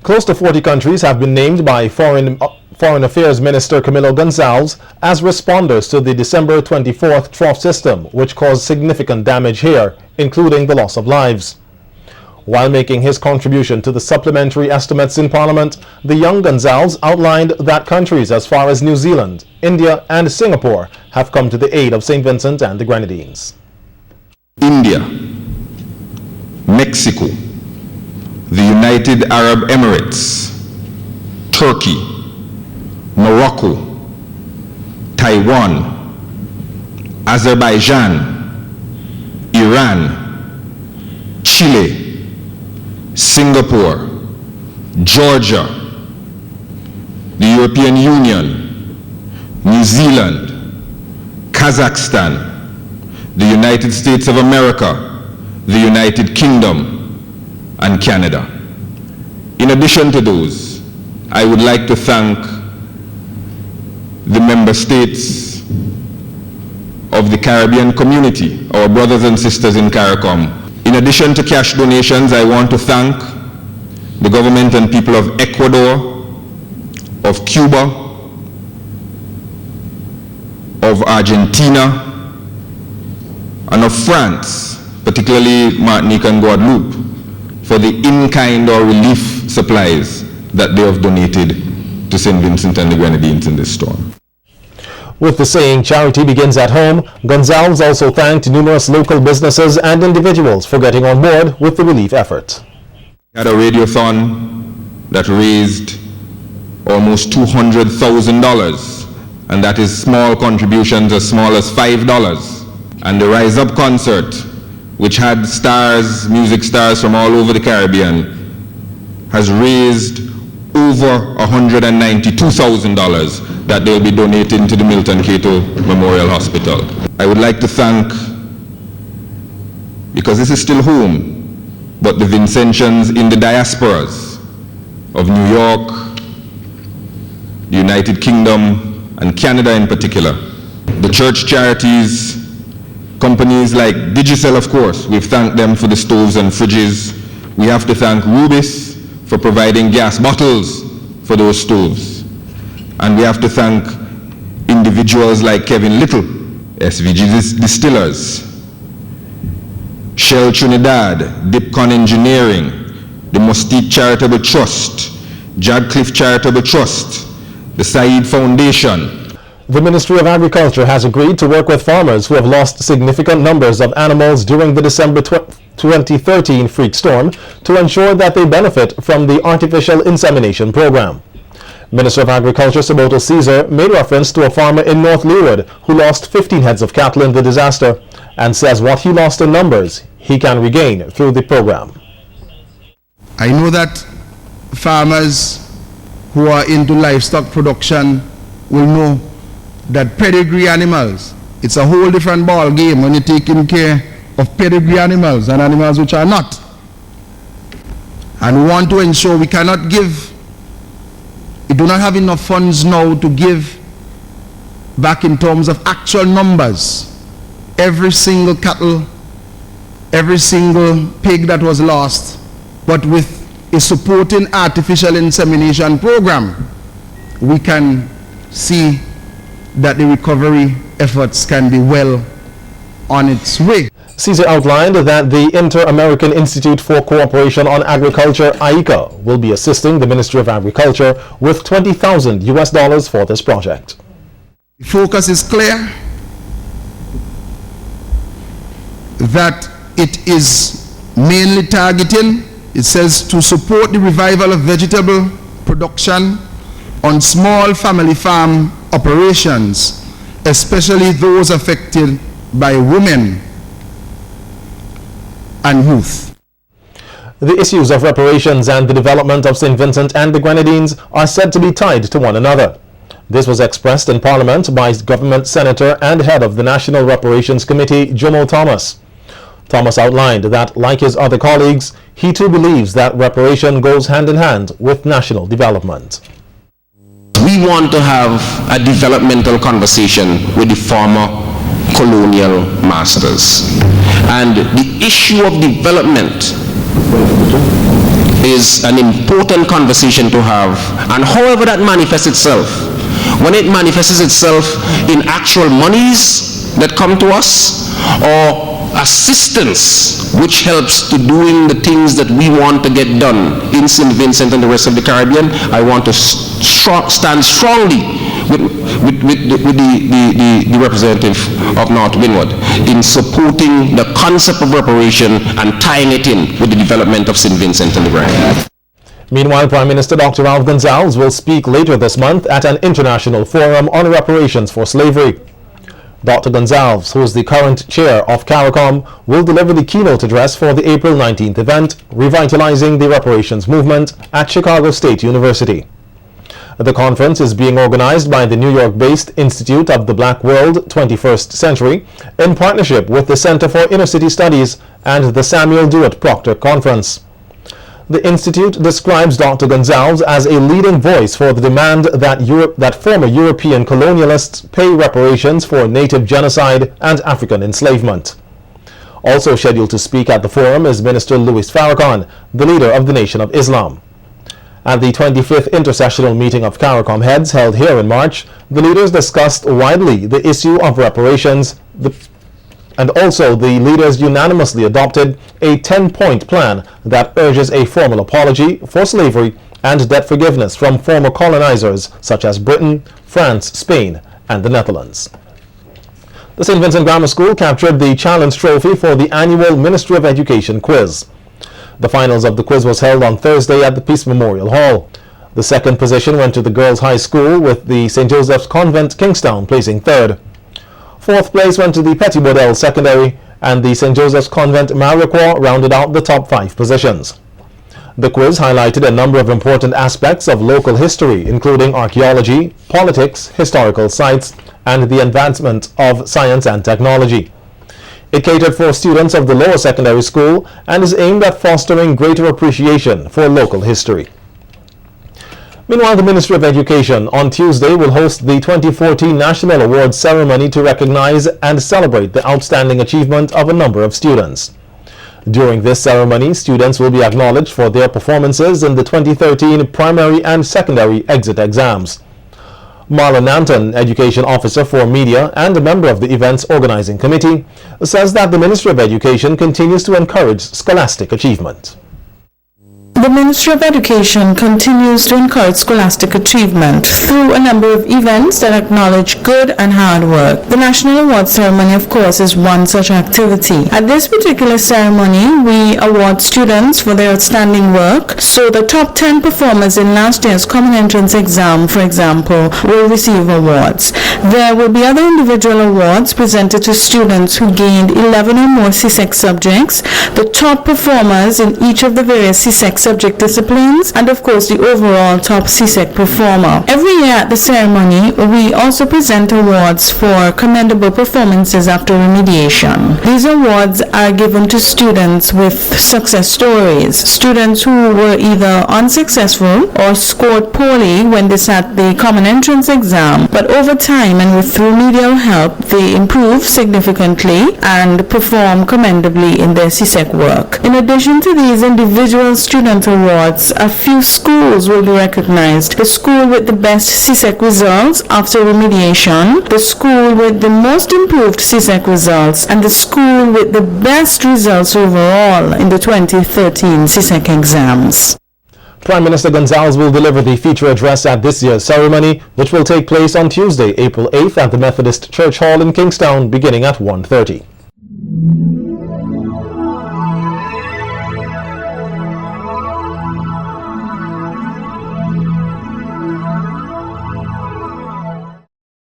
Close to 40 countries have been named by Foreign Affairs Minister Camilo Gonzalez as responders to the December 24th trough system, which caused significant damage here, including the loss of lives. While making his contribution to the supplementary estimates in Parliament, the young Gonzalez outlined that countries as far as New Zealand, India and Singapore have come to the aid of St. Vincent and the Grenadines. India, Mexico, the United Arab Emirates, Turkey, Morocco, Taiwan, Azerbaijan, Iran, Chile, Singapore, Georgia, the European Union, New Zealand, Kazakhstan, the United States of America, the United Kingdom, and Canada. In addition to those, I would like to thank the member states of the Caribbean community, our brothers and sisters in CARICOM. In addition to cash donations, I want to thank the government and people of Ecuador, of Cuba, of Argentina, and of France, particularly Martinique and Guadeloupe, for the in-kind or relief supplies that they have donated to St. Vincent and the Grenadines in this storm. With the saying, charity begins at home, Gonzalez also thanked numerous local businesses and individuals for getting on board with the relief effort. We had a radiothon that raised almost $200,000, and that is small contributions as small as $5. And the Rise Up concert, which had stars, music stars from all over the Caribbean, has raised over $192,000 that they'll be donating to the Milton Cato Memorial Hospital. I would like to thank, because this is still home, but the Vincentians in the diasporas of New York, the United Kingdom, and Canada in particular. The church charities, companies like Digicel, of course, we've thanked them for the stoves and fridges. We have to thank Rubis for providing gas bottles for those stoves. And we have to thank individuals like Kevin Little, SVG Distillers, Shell Trinidad, Dipcon Engineering, the Mustique Charitable Trust, Jadcliffe Charitable Trust, the Said Foundation. The Ministry of Agriculture has agreed to work with farmers who have lost significant numbers of animals during the December 2013 freak storm to ensure that they benefit from the artificial insemination program. Minister of Agriculture Saboto Caesar made reference to a farmer in North Leeward who lost 15 heads of cattle in the disaster and says what he lost in numbers he can regain through the program. I know that farmers who are into livestock production will know that pedigree animals, it's a whole different ball game when you're taking care of pedigree animals and animals which are not. And we want to ensure we cannot give, we do not have enough funds now to give back in terms of actual numbers. Every single cattle, every single pig that was lost, but with a supporting artificial insemination program, we can see that the recovery efforts can be well on its way. Caesar outlined that the Inter-American Institute for Cooperation on Agriculture, ICA, will be assisting the Ministry of Agriculture with $20,000 US for this project. The focus is clear that it is mainly targeting, it says, to support the revival of vegetable production on small family farm operations, especially those affected by women and youth. The issues of reparations and the development of St. Vincent and the Grenadines are said to be tied to one another. This was expressed in Parliament by Government Senator and head of the National Reparations Committee, Jomo Thomas. Thomas outlined that, like his other colleagues, he too believes that reparation goes hand in hand with national development. We want to have a developmental conversation with the former colonial masters. And the issue of development is an important conversation to have, and however that manifests itself, when it manifests itself in actual monies that come to us, or assistance which helps to doing the things that we want to get done in St. Vincent and the rest of the Caribbean, I want to stand strongly with the representative of North Windward in supporting the concept of reparation and tying it in with the development of St. Vincent and the Grenadines. Meanwhile, Prime Minister Dr. Ralph Gonsalves will speak later this month at an international forum on reparations for slavery. Dr. Gonsalves, who is the current chair of CARICOM, will deliver the keynote address for the April 19th event, Revitalizing the Reparations Movement, at Chicago State University. The conference is being organized by the New York-based Institute of the Black World 21st Century in partnership with the Center for Inner City Studies and the Samuel Dewitt Proctor Conference. The Institute describes Dr. Gonsalves as a leading voice for the demand that former European colonialists pay reparations for native genocide and African enslavement. Also scheduled to speak at the forum is Minister Louis Farrakhan, the leader of the Nation of Islam. At the 25th Intersessional Meeting of CARICOM heads held here in March, the leaders discussed widely the issue of reparations, and also the leaders unanimously adopted a 10-point plan that urges a formal apology for slavery and debt forgiveness from former colonizers such as Britain, France, Spain, and the Netherlands. The St. Vincent Grammar School captured the Challenge Trophy for the annual Ministry of Education quiz. The finals of the quiz was held on Thursday at the Peace Memorial Hall. The second position went to the Girls High School, with the St. Joseph's Convent, Kingstown, placing third. Fourth place went to the Petit Bodel Secondary, and the St. Joseph's Convent, Mariquois, rounded out the top 5 positions. The quiz highlighted a number of important aspects of local history, including archaeology, politics, historical sites, and the advancement of science and technology. It catered for students of the lower secondary school and is aimed at fostering greater appreciation for local history. Meanwhile, the Ministry of Education on Tuesday will host the 2014 National Awards Ceremony to recognize and celebrate the outstanding achievement of a number of students. During this ceremony, students will be acknowledged for their performances in the 2013 primary and secondary exit exams. Marlon Nanton, Education Officer for Media and a member of the event's organizing committee, says that the Ministry of Education continues to encourage scholastic achievement. The Ministry of Education continues to encourage scholastic achievement through a number of events that acknowledge good and hard work. The National Awards Ceremony, of course, is one such activity. At this particular ceremony, we award students for their outstanding work. So the top 10 performers in last year's Common Entrance exam, for example, will receive awards. There will be other individual awards presented to students who gained 11 or more CSEC subjects, the top performers in each of the various CSEC subject disciplines, and of course the overall top CSEC performer. Every year at the ceremony, we also present awards for commendable performances after remediation. These awards are given to students with success stories, students who were either unsuccessful or scored poorly when they sat the Common Entrance exam, but over time and with remedial help, they improve significantly and perform commendably in their CSEC work. In addition to these individual student awards, a few schools will be recognized. The school with the best CSEC results after remediation, the school with the most improved CSEC results, and the school with the best results overall in the 2013 CSEC exams. Prime Minister Gonsalves will deliver the feature address at this year's ceremony, which will take place on Tuesday, April 8th at the Methodist Church Hall in Kingstown, beginning at 1:30.